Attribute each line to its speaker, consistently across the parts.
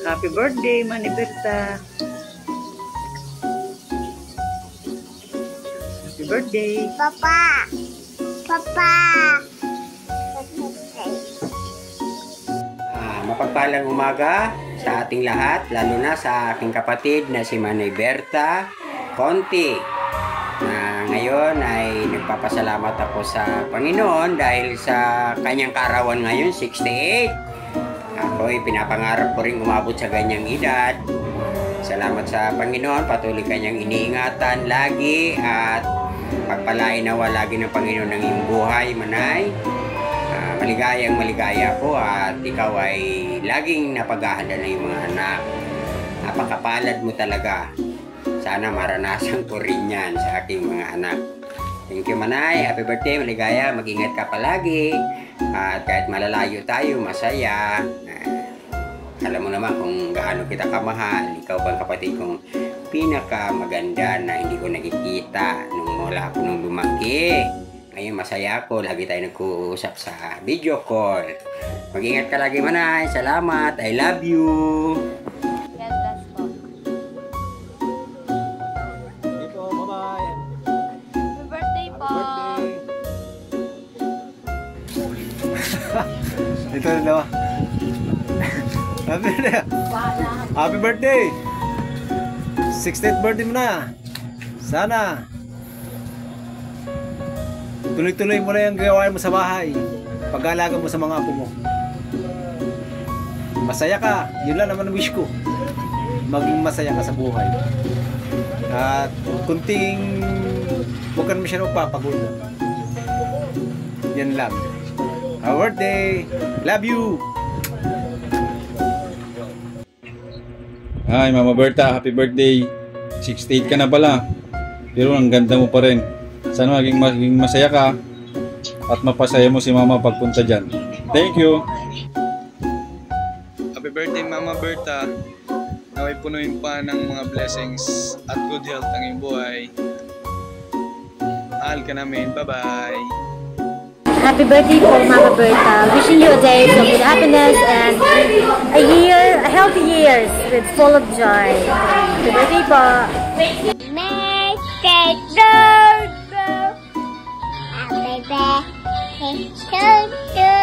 Speaker 1: Happy birthday, Manny Berta. Happy birthday.
Speaker 2: Papa. Papa.
Speaker 3: Mapagpalang umaga sa ating lahat, lalo na sa aking kapatid na si Manny Berta Conti. Ngayon ay nagpapasalamat ako sa Panginoon dahil sa kanyang kaarawan ngayon, 68. Ako'y pinapangarap ko rin umabot sa ganyang edad. Salamat sa Panginoon, patuloy kanyang iniingatan lagi at pagpalain nawa lagi ng Panginoon ng iyong buhay, Manay. Maligayang maligaya ko at ikaw ay laging napaghahanda ng iyong mga anak. Napakapalad mo talaga. Sana maranasan ko rin yan sa aking mga anak. Thank you, Manay. Happy birthday, maligaya. Mag-ingat ka palagi. At kahit malalayo tayo, masaya. Alam mo naman kung gaano kita kamahal. Ikaw bang kapatid kong pinakamaganda na hindi ko nakikita nung wala ako nung lumaki. Ngayon masaya ako, lagi tayo nag-uusap sa video call. Mag-ingat ka lagi, Manay. Salamat. I love you.
Speaker 2: God bless po.
Speaker 4: Okay po, bye-bye.
Speaker 2: Happy birthday po.
Speaker 4: Ito na daw. Happy birthday. Happy birthday. 60th birthday mo na. Sana tuloy-tuloy mo na yung gawain mo sa bahay. Pag-aalaga mo sa mga apo mo. Masaya ka. Yun lang naman ang wish ko. Maging masaya ka sa buhay. At kunting huwag ka naman siya magpapagod. Yan lang. Happy birthday. Love you.
Speaker 5: Hi, Mama Berta. Happy birthday. 68 ka na pala. Pero ang ganda mo pa rin. Sana maging masaya ka at mapasaya mo si Mama pagpunta dyan. Thank you.
Speaker 6: Happy birthday, Mama Berta. Naway punuin pa ng mga blessings at good health ang iyong buhay. Mahal ka namin. Bye-bye.
Speaker 2: Happy birthday po, Mama Berta. Wishing you a day filled with happiness and a healthy years with full of joy. Happy birthday po. Make it good. Happy birthday to you.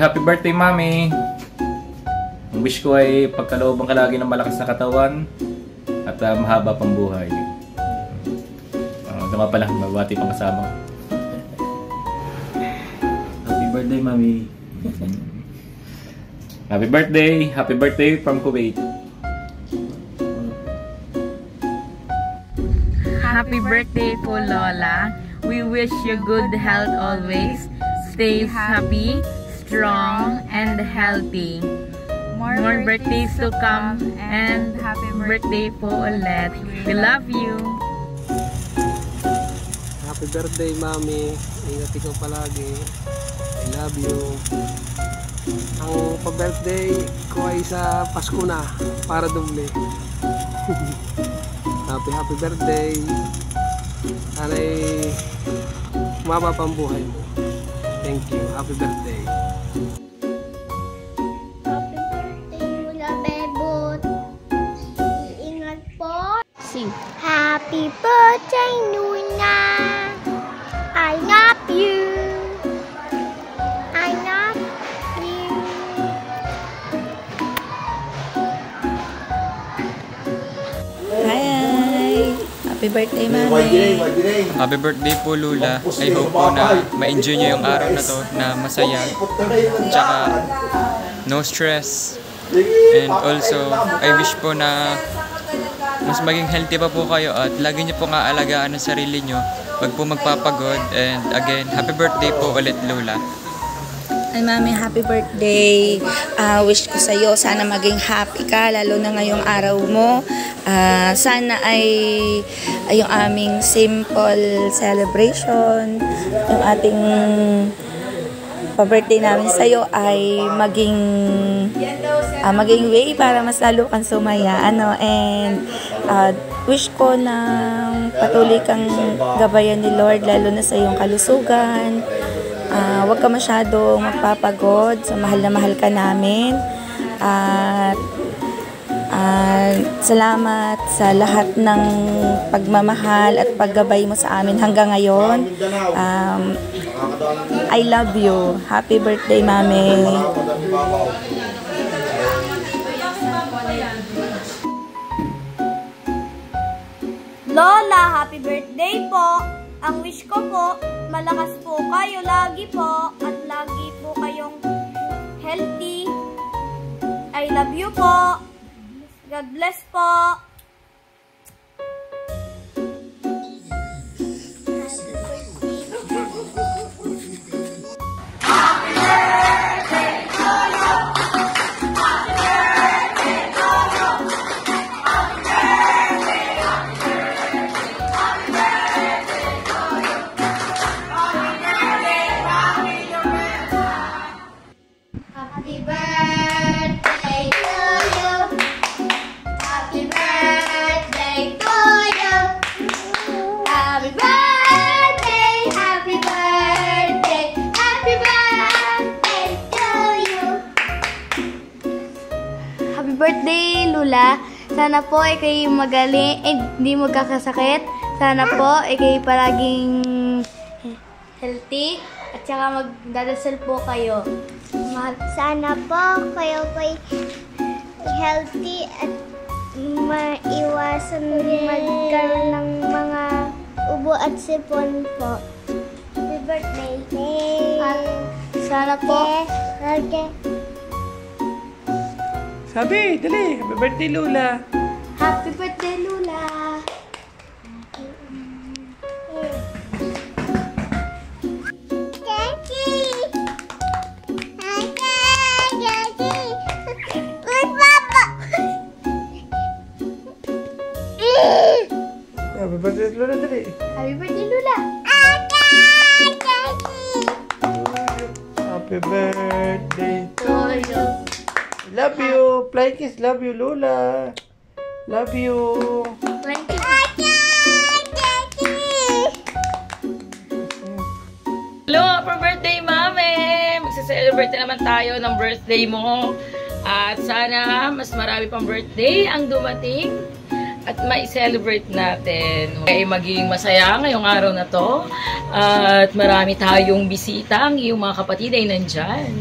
Speaker 7: Happy birthday, Mami! Ang wish ko ay pagkalooban ka lagi ng malakas na katawan at mahaba pang buhay. Tama pala, mabati pang kasama.
Speaker 8: Happy birthday, Mami!
Speaker 7: Happy birthday from Kuwait!
Speaker 9: Happy birthday po, Lola! We wish you good health always. Stay happy, strong, and healthy. More birthdays to come, and happy birthday po ulit. We love you.
Speaker 4: Happy birthday, Mami. Ingat ikaw palagi. I love you. Ang pa-birthday ko ay sa Pasko na, para doble. Happy birthday. Sana'y umaba pang buhay mo. Thank you. Happy birthday.
Speaker 2: Happy birthday, Mula Bebot. Ingat po. Sing. Happy birthday, Nuna. I love you. I love you.
Speaker 1: Hi!
Speaker 10: Happy birthday, Mami.
Speaker 11: Happy birthday po, Lula. I hope po na ma-enjoy nyo yung araw na to na masaya. Tsaka no stress. And also, I wish po na mas maging healthy pa po kayo at lagi nyo po nga alagaan ang sarili nyo. Wag po magpapagod. And again, happy birthday po ulit, Lula.
Speaker 10: Ay, Mami, happy birthday. Wish ko sa'yo, sana maging happy ka, lalo na ngayong araw mo. Sana ay yung aming simple celebration, yung ating pa-birthday namin sa'yo ay maging way para mas lalo kang sumaya. And wish ko na patuloy kang gabayan ni Lord, lalo na sa iyong kalusugan. Huwag ka masyadong magpapagod. So, mahal na mahal ka namin. At salamat sa lahat ng pagmamahal at paggabay mo sa amin hanggang ngayon. I love you. Happy birthday, Mami.
Speaker 2: Lola, happy birthday po. Ang wish ko po, malakas po kayo lagi po at lagi po kayong healthy. I love you po. God bless po. Birthday, Lula. Sana po kayo magaling, hindi magkakasakit. Sana po kayo palaging healthy at saka magdadasal po kayo.
Speaker 12: Sana po kayo healthy at maiwasan magkaroon ng mga ubo at sipon po. Happy birthday.
Speaker 2: Sana po.
Speaker 12: Okay.
Speaker 4: Sabi, dali. Happy birthday, Lula.
Speaker 2: Happy birthday, Lula.
Speaker 4: Happy birthday, Lula, dali.
Speaker 2: Happy birthday, Lula.
Speaker 4: Happy birthday
Speaker 2: to you.
Speaker 4: Love you. Flying kiss. Love you, Lula. Love you.
Speaker 9: Hello, happy birthday, Mami! Magsa-celebrate na naman tayo ng birthday mo. At sana mas marami pang birthday ang dumating at mai-celebrate natin. Ay maging masaya ngayong araw na to. At marami tayong bisita. Ang iyong mga kapatid ay nandyan.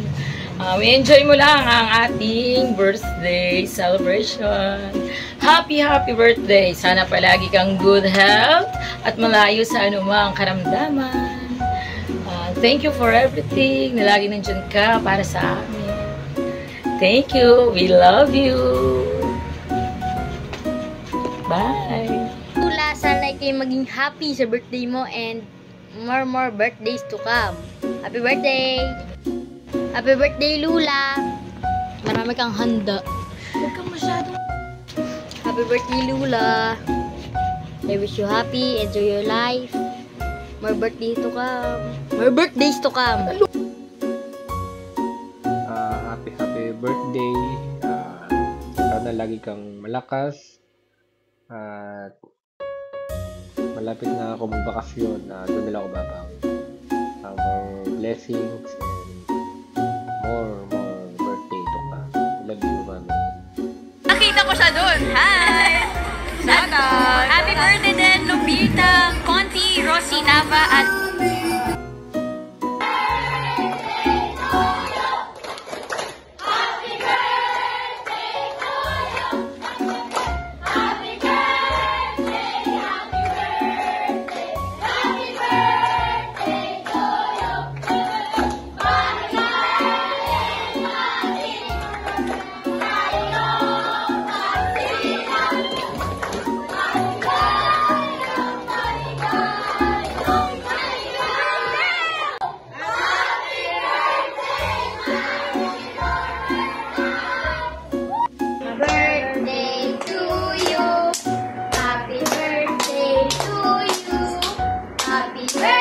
Speaker 9: Enjoy mo lang ang ating birthday celebration. Happy birthday! Sana palagi kang good health at malayo sa anumang karamdaman. Thank you for everything na lagi nandyan ka para sa amin. Thank you. We love you. Bye!
Speaker 2: Lula, sana kayo maging happy sa birthday mo and more birthdays to come. Happy birthday! Happy birthday, Lula! Marami kang handa. Huwag kang masyado. Happy birthday, Lula! I wish you happy, enjoy your life. More birthdays to come. More birthdays to come.
Speaker 4: Happy birthday. Sana lagi kang malakas. At malapit na ako magbakasyon. Doon nila ako babawi. More blessings and more birthday to come. Love you, Mami.
Speaker 13: Nakita ko siya doon. Hi! Shoutout! Happy birthday din, Lupita, Conti, Rosie Nava, at Happy birthday!